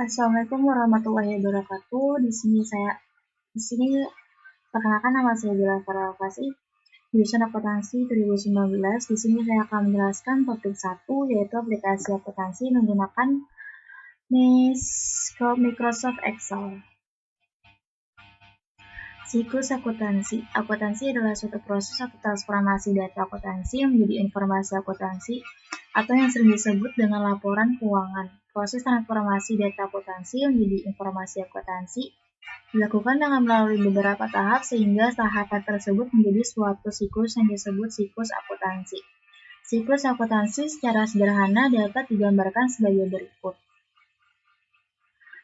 Assalamualaikum warahmatullahi wabarakatuh. Di sini perkenalkan nama saya Bila Farah Fasih, jurusan akuntansi 2019. Di sini saya akan menjelaskan topik 1 yaitu aplikasi akuntansi menggunakan Microsoft Excel. Siklus akuntansi. Akuntansi adalah suatu proses atau transformasi data akuntansi menjadi informasi akuntansi atau yang sering disebut dengan laporan keuangan. Proses transformasi data akuntansi menjadi informasi akuntansi dilakukan dengan melalui beberapa tahap sehingga tahapan tersebut menjadi suatu siklus yang disebut siklus akuntansi. Siklus akuntansi secara sederhana dapat digambarkan sebagai berikut.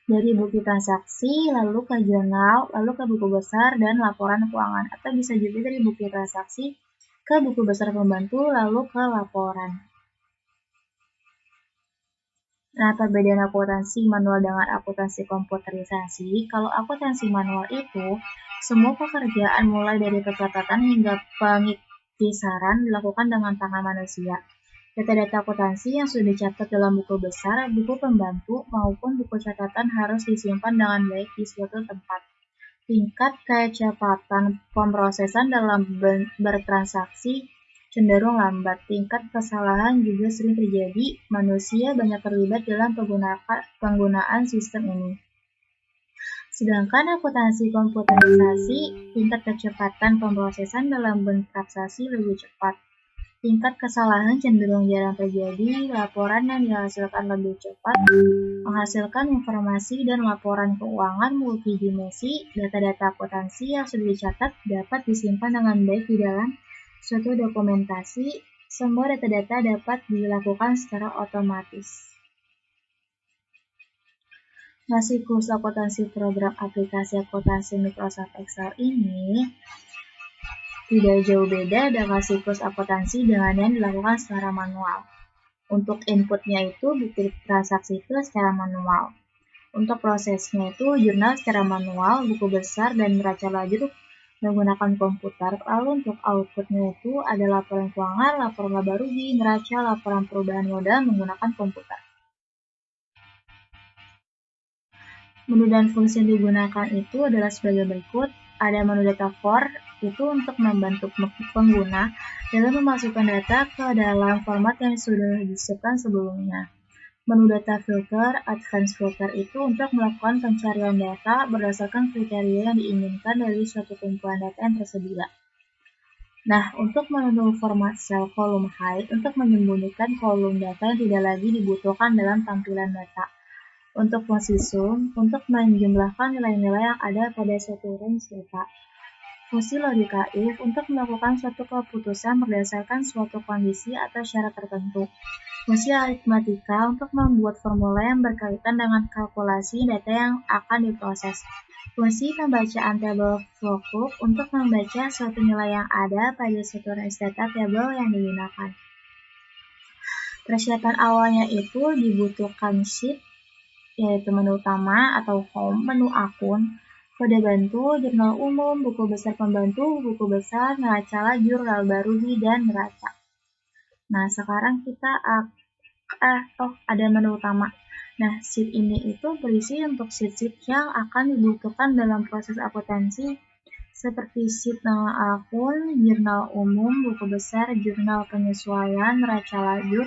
Dari buku transaksi, lalu ke jurnal, lalu ke buku besar, dan laporan keuangan. Atau bisa juga dari buku transaksi ke buku besar pembantu, lalu ke laporan. Nah, perbedaan akuntansi manual dengan akuntansi komputerisasi. Kalau akuntansi manual itu, semua pekerjaan mulai dari pencatatan hingga pengiktisaran dilakukan dengan tangan manusia. Data-data akuntansi yang sudah dicatat dalam buku besar, buku pembantu, maupun buku catatan harus disimpan dengan baik di suatu tempat. Tingkat kecepatan pemrosesan dalam bertransaksi cenderung lambat. Tingkat kesalahan juga sering terjadi. Manusia banyak terlibat dalam penggunaan sistem ini. Sedangkan akuntansi komputerisasi, tingkat kecepatan pemrosesan dalam bertransaksi lebih cepat. Tingkat kesalahan cenderung jarang terjadi, laporan yang dihasilkan lebih cepat, menghasilkan informasi dan laporan keuangan multidimensi. Data-data akuntansi yang sudah dicatat dapat disimpan dengan baik di dalam suatu dokumentasi. Semua data-data dapat dilakukan secara otomatis. Nah, siklus akuntansi program aplikasi akuntansi Microsoft Excel ini tidak jauh beda dengan siklus akuntansi dengan yang dilakukan secara manual. Untuk inputnya itu buku transaksi itu secara manual. Untuk prosesnya itu jurnal secara manual, buku besar dan neraca lajur menggunakan komputer. Lalu untuk outputnya itu ada laporan keuangan, laporan laba rugi, neraca, laporan perubahan modal menggunakan komputer. Menu dan fungsi yang digunakan itu adalah sebagai berikut. Ada menu data for, itu untuk membantu pengguna dalam memasukkan data ke dalam format yang sudah disiapkan sebelumnya. Menu data filter, advanced filter itu untuk melakukan pencarian data berdasarkan kriteria yang diinginkan dari suatu kumpulan data yang tersedia. Nah, untuk menu format cell column hide, untuk menyembunyikan kolom data yang tidak lagi dibutuhkan dalam tampilan data. Untuk fungsi zoom, untuk menjumlahkan nilai-nilai yang ada pada suatu range data. Fungsi logika if, untuk melakukan suatu keputusan berdasarkan suatu kondisi atau syarat tertentu. Fungsi aritmatika, untuk membuat formula yang berkaitan dengan kalkulasi data yang akan diproses. Fungsi pembacaan table lookup, untuk membaca suatu nilai yang ada pada suatu range data table yang digunakan. Persiapan awalnya itu dibutuhkan sheet, yaitu menu utama atau home, menu akun, kode bantu, jurnal umum, buku besar pembantu, buku besar, neraca lajur, laba rugi, dan neraca. Nah, sekarang kita ada menu utama. Nah, sheet ini itu berisi untuk sheet-sheet yang akan dibutuhkan dalam proses akuntansi seperti sheet nama akun, jurnal umum, buku besar, jurnal penyesuaian, neraca lajur,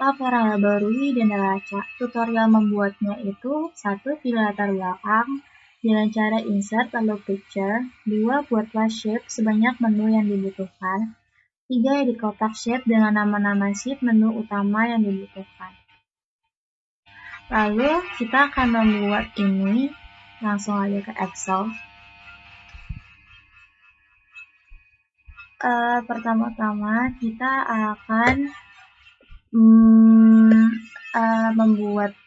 laporan laba rugi, dan neraca. Tutorial membuatnya itu 1. Pilih latar belakang, dengan cara insert lalu picture. 2. Buatlah shape sebanyak menu yang dibutuhkan. 3. Edit kotak shape dengan nama-nama sheet menu utama yang dibutuhkan. Lalu kita akan membuat ini, langsung aja ke Excel. Pertama-tama kita akan membuat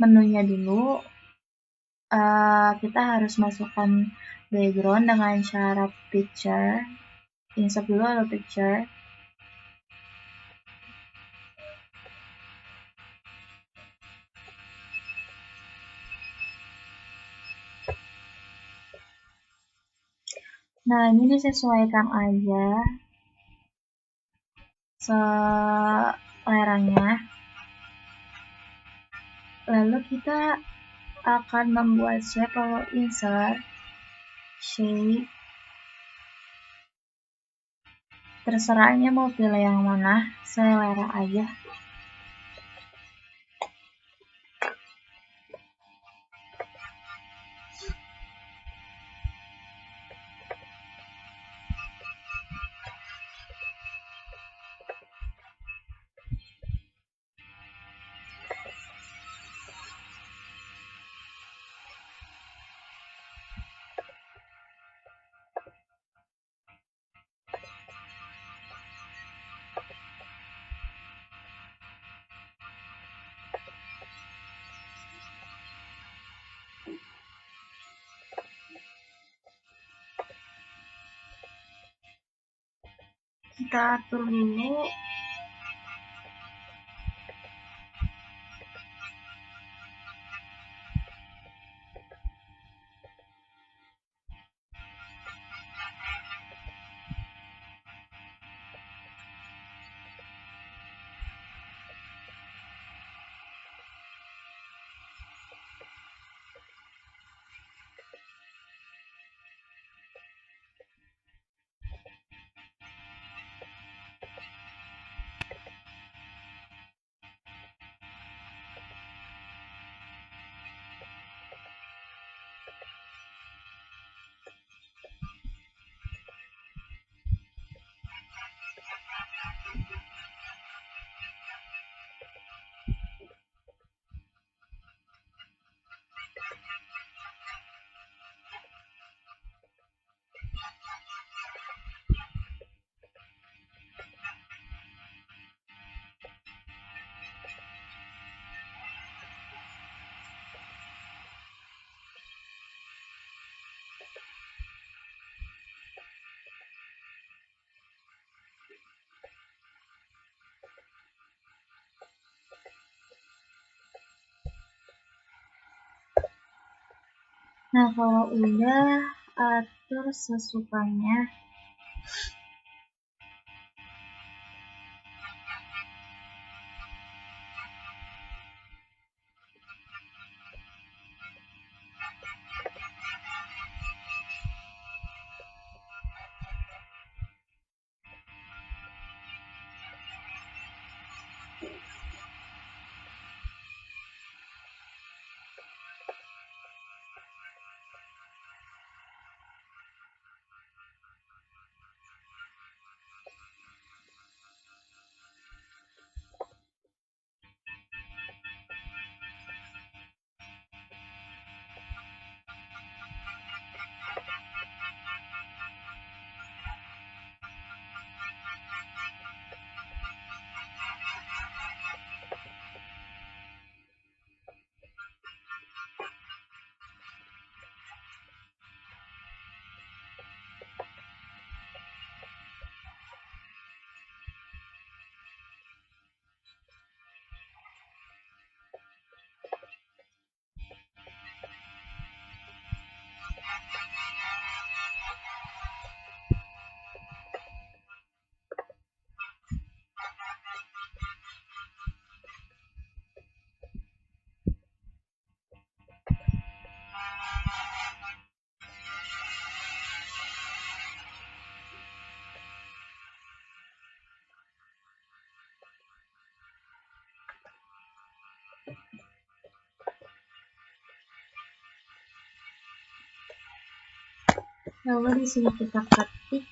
menunya dulu. Kita harus masukkan background dengan cara picture, insert dulu lalu picture. Nah, ini disesuaikan aja seleranya. Lalu kita akan membuat shape, lalu insert shape. Terserahnya mau pilih yang mana, selera aja. Kita atur dulu. Nah, kalau udah, atur sesukanya. Lalu di sini kita ketik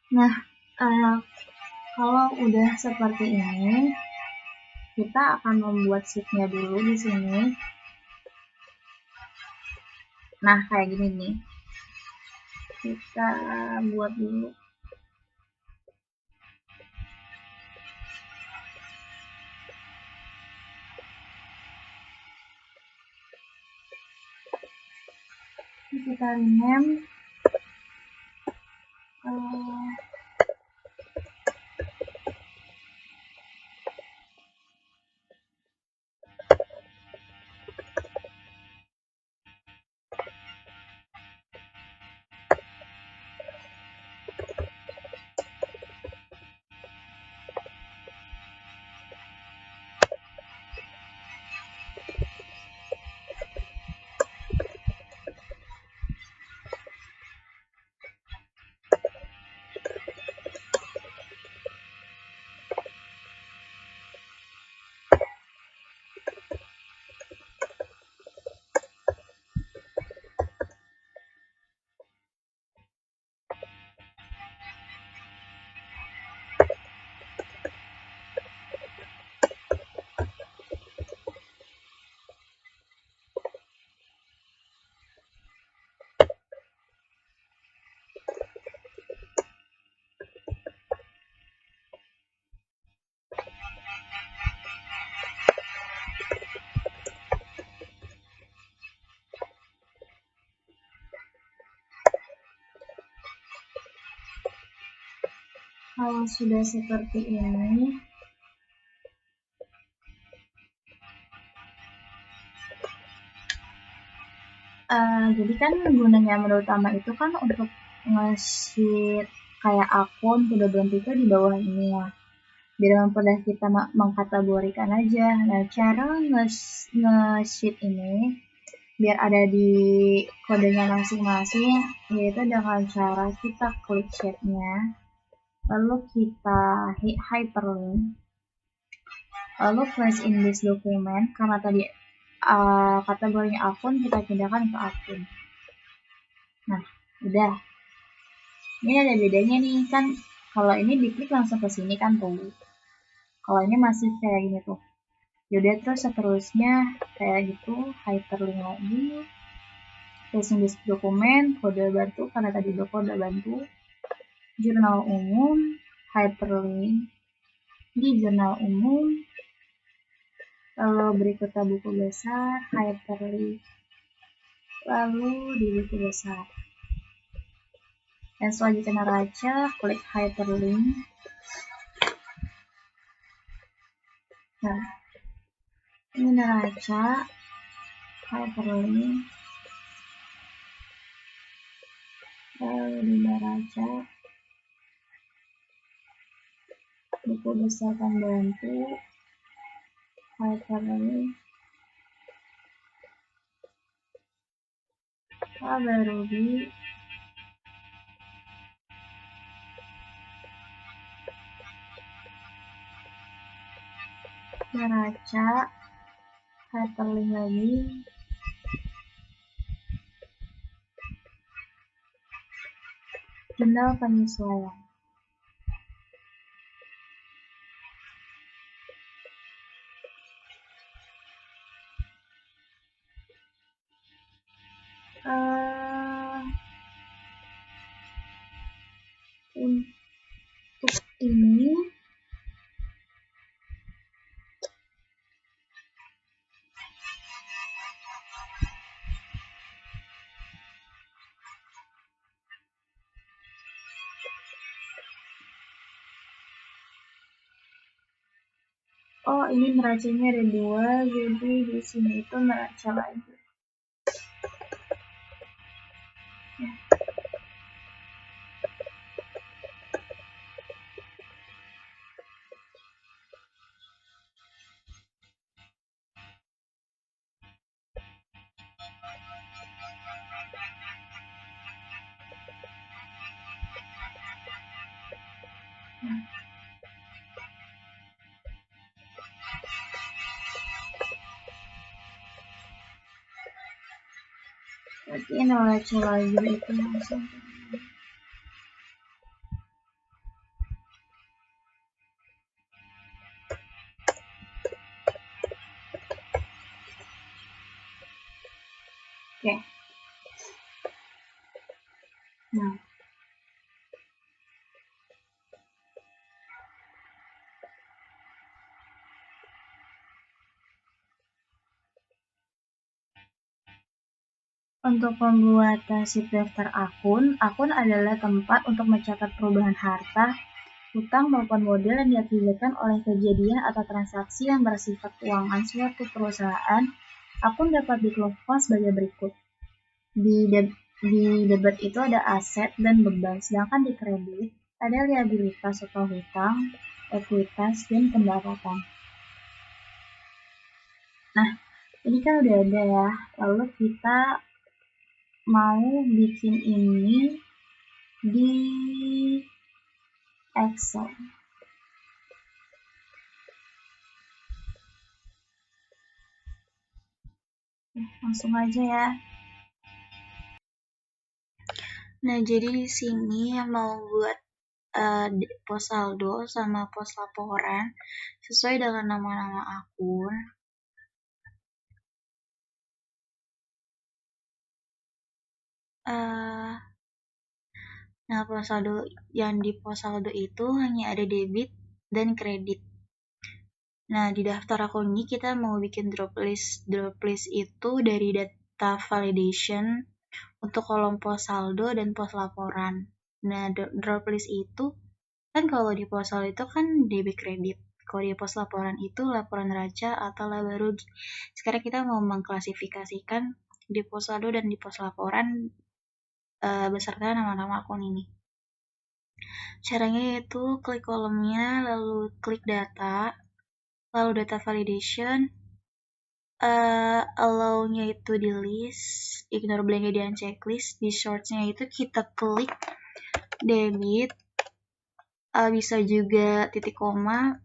Nah, kalau udah seperti ini, kita akan membuat sheet-nya dulu di sini. Nah, kayak gini nih. Kita buat dulu. Kita rename kalau sudah seperti ini, jadi kan gunanya menu utama itu kan untuk nge-sheet kayak akun kode bantu itu di bawah ini ya, biar mempermudah kita mengkategorikan aja. Nah, cara nge-sheet ini biar ada di kodenya masing-masing, yaitu dengan cara kita klik sheet-nya, lalu kita hyperlink, lalu place in this document, karena tadi kategorinya akun, kita pindahkan ke akun. Nah, udah. Ini ada bedanya nih, kan kalau ini diklik langsung ke sini kan tuh. Kalau ini masih kayak gini tuh. Yaudah, terus seterusnya kayak gitu, hyperlink lagi. Place in this dokumen, kode bantu, karena tadi udah kode bantu. Jurnal umum, hyperlink di jurnal umum. Lalu berikutnya buku besar, hyperlink. Lalu di buku besar. Dan selanjutnya neraca, klik hyperlink. Nah, ini neraca, hyperlink. Lalu di neraca, buku besar pembantu, hyperlink. Ruby. Neraca, hyperlink lagi. Jurnal penyesuaian. Untuk ini ini neracanya ada 2, jadi di sini itu neraca lagi. Berarti neraca lagi itu langsung. Oke. Nah, untuk pembuatan sheet daftar akun adalah tempat untuk mencatat perubahan harta, hutang maupun modal yang diakibatkan oleh kejadian atau transaksi yang bersifat keuangan suatu perusahaan. Akun dapat dikelompokkan sebagai berikut. Di debit itu ada aset dan beban, sedangkan di kredit ada liabilitas atau hutang, ekuitas, dan pendapatan. Nah, ini kan udah ada ya. Lalu kita mau bikin ini di Excel. Langsung aja ya. Nah, jadi di sini mau buat pos saldo sama pos laporan sesuai dengan nama-nama akun. Nah, pos saldo yang di pos saldo itu hanya ada debit dan kredit. Nah, di daftar akun ini kita mau bikin drop list. Drop list itu dari data validation untuk kolom pos saldo dan pos laporan. Nah, drop list itu kan kalau di pos saldo itu kan debit kredit. Kalau di pos laporan itu laporan neraca atau laba rugi. Sekarang kita mau mengklasifikasikan di pos saldo dan di pos laporan beserta nama-nama akun ini. Caranya yaitu klik kolomnya, lalu klik data, lalu data validation, allow-nya itu di list, ignore blank-nya di checklist, di shorts-nya itu kita klik debit, bisa juga titik koma,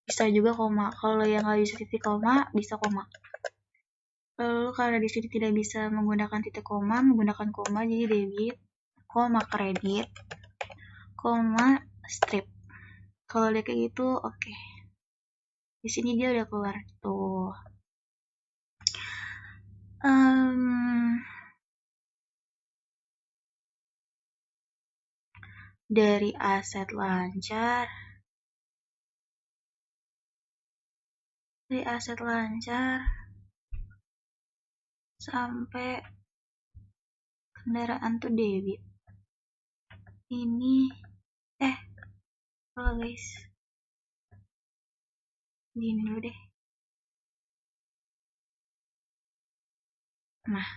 bisa juga koma. Kalau yang nggak bisa titik koma, bisa koma. Lalu karena di sini tidak bisa menggunakan titik koma, menggunakan koma, jadi debit, koma kredit, koma strip. Kalau dia kayak gitu, oke. Di sini dia udah keluar tuh. Dari aset lancar sampai kendaraan tuh debit. Ini kalau guys, gini dulu deh. Nah,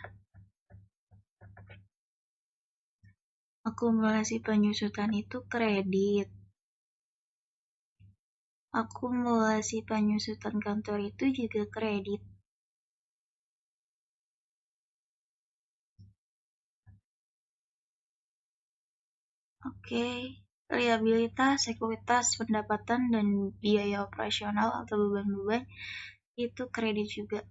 akumulasi penyusutan itu kredit. Akumulasi penyusutan kantor itu juga kredit. Oke, liabilitas, ekuitas, pendapatan, dan biaya operasional atau beban-beban itu kredit juga.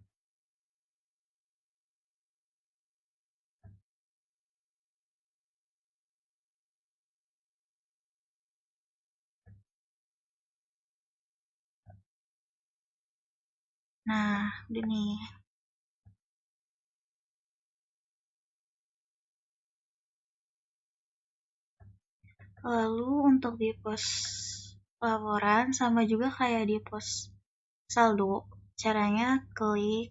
Nah, udah nih. Lalu untuk di pos laporan sama juga kayak di pos saldo. Caranya klik,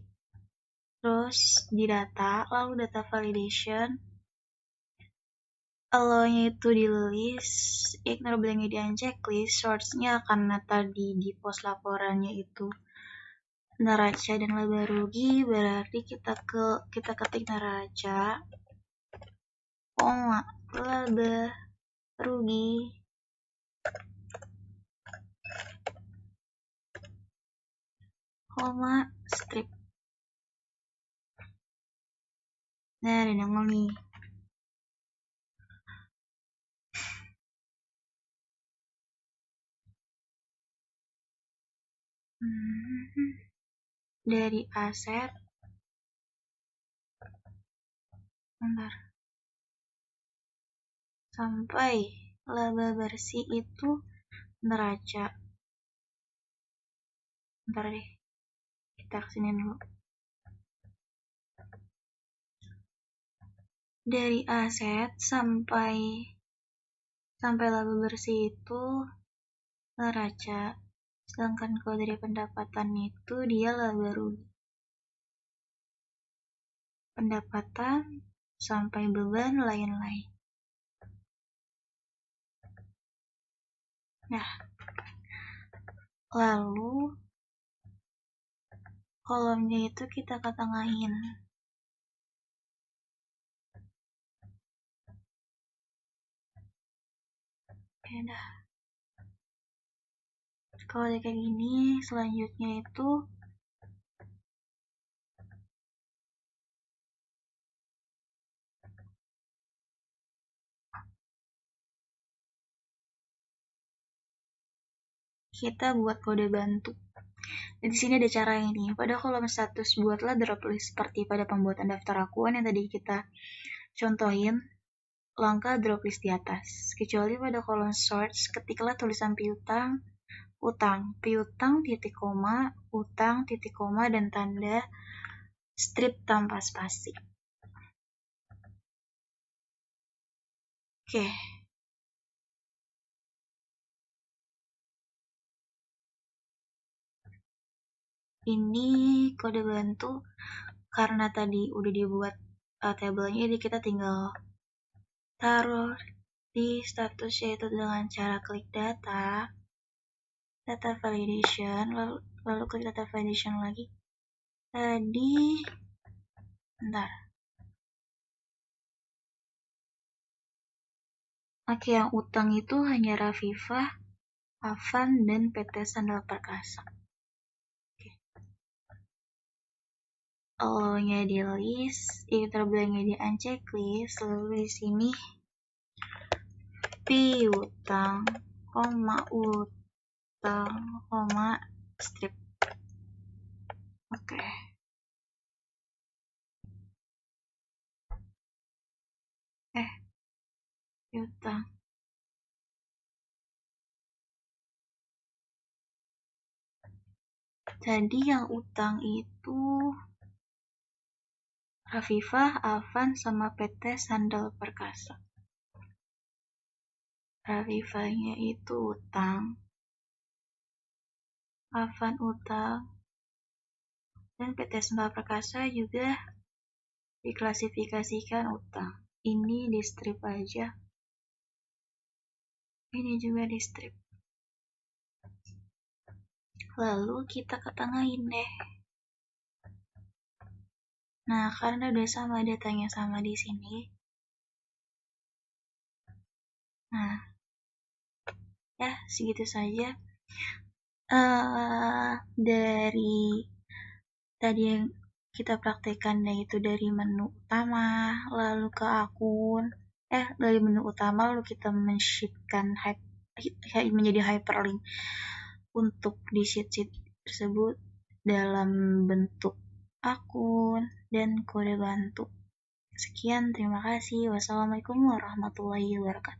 terus di data, lalu data validation, allow-nya itu di list, ignore blank-nya di checklist, source-nya karena tadi di pos laporannya itu neraca dan laba rugi, berarti kita ketik neraca, koma, laba rugi, koma, strip. Nah, ada nongol nih. Dari aset, sampai laba bersih itu neraca. Bentar deh, kita kesini dulu. dari aset sampai laba bersih itu neraca. Sedangkan kalau dari pendapatan itu dia laba rugi. Pendapatan sampai beban lain-lain. Nah, lalu kolomnya itu kita ketengahin. Oke dah. Kalau udah kayak gini, selanjutnya itu kita buat kode bantu. Dan di sini ada cara ini. Pada kolom status buatlah drop list seperti pada pembuatan daftar akuntan yang tadi kita contohin langkah drop list di atas. Kecuali pada kolom search, ketiklah tulisan piutang, piutang titik koma, utang titik koma dan tanda strip tanpa spasi. Oke. Ini kode bantu karena tadi udah dibuat tabelnya, jadi kita tinggal taruh di status yaitu dengan cara klik data validation, lalu klik data validation lagi. Tadi bentar. Oke, yang utang itu hanya Rafifah, Afan, dan PT Sandal Perkasa. Oke. O-nya di list, interblangnya di unchecklist, lalu di sini piutang, utang, strip. Oke. Piutang. Jadi yang utang itu Rafifah, Afan, sama PT Sandal Perkasa. Rafifahnya itu utang, Afan utang, dan PT Sandal Perkasa juga diklasifikasikan utang. Ini di strip aja. Ini juga di strip. Lalu kita ketengahin deh. Nah, karena udah sama datanya sama di sini. Nah, ya segitu saja. Dari tadi yang kita praktekkan, yaitu dari menu utama lalu ke akun, dari menu utama lalu kita men-shiftkan menjadi hyperlink untuk di sheet tersebut dalam bentuk akun dan kode bantu. Sekian, terima kasih. Wassalamualaikum warahmatullahi wabarakatuh.